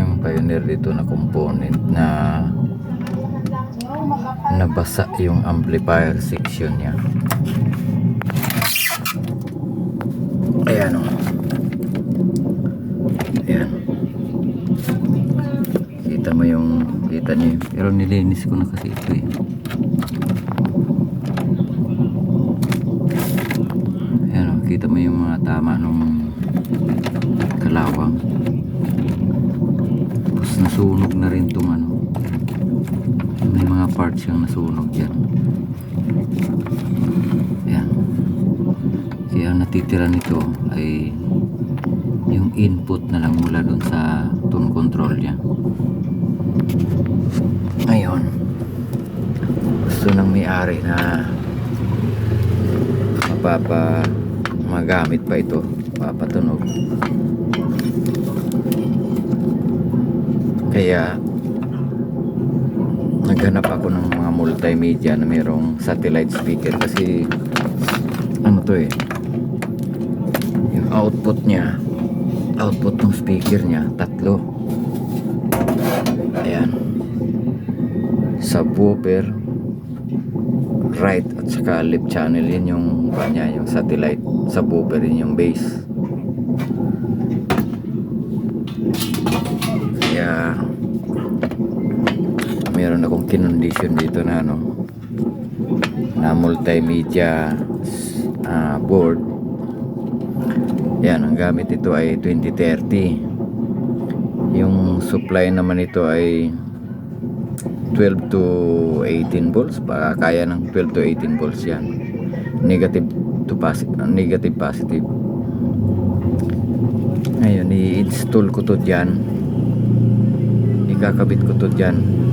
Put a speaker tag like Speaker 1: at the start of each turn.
Speaker 1: isang Pioneer dito na component na nabasa yung amplifier section niya. Ayan o. Ayan. Kita mo yung, kita niyo. Pero nilinis ko na kasi ito eh. Ayan o. Kita mo yung mga tama nung kalawang. Tapos nasunog na rin itong ano. May mga parts yung nasunog dyan. Ayan. Kaya ang natitira nito ay yung input na lang mula dun sa tone control niya. Ngayon, gusto ng may-ari na magamit pa ito, papatunog. Kaya naghanap ako ng mga multimedia na mayroong satellite speaker kasi ano to eh, yung output niya, output ng speaker niya tatlo. Ayan, subwoofer, right at saka left channel, yun yung kanya, yung satellite subwoofer, yun yung bass. Kaya meron akong kinondisyon dito na ano, na multimedia board. Yan, ang gamit ito ay 2030. Yung supply naman ito ay 12 to 18 volts. Baka kaya ng 12 to 18 volts yan. Negative to positive, negative positive. Ngayon, i-install ko to dyan, ikakabit ko to dyan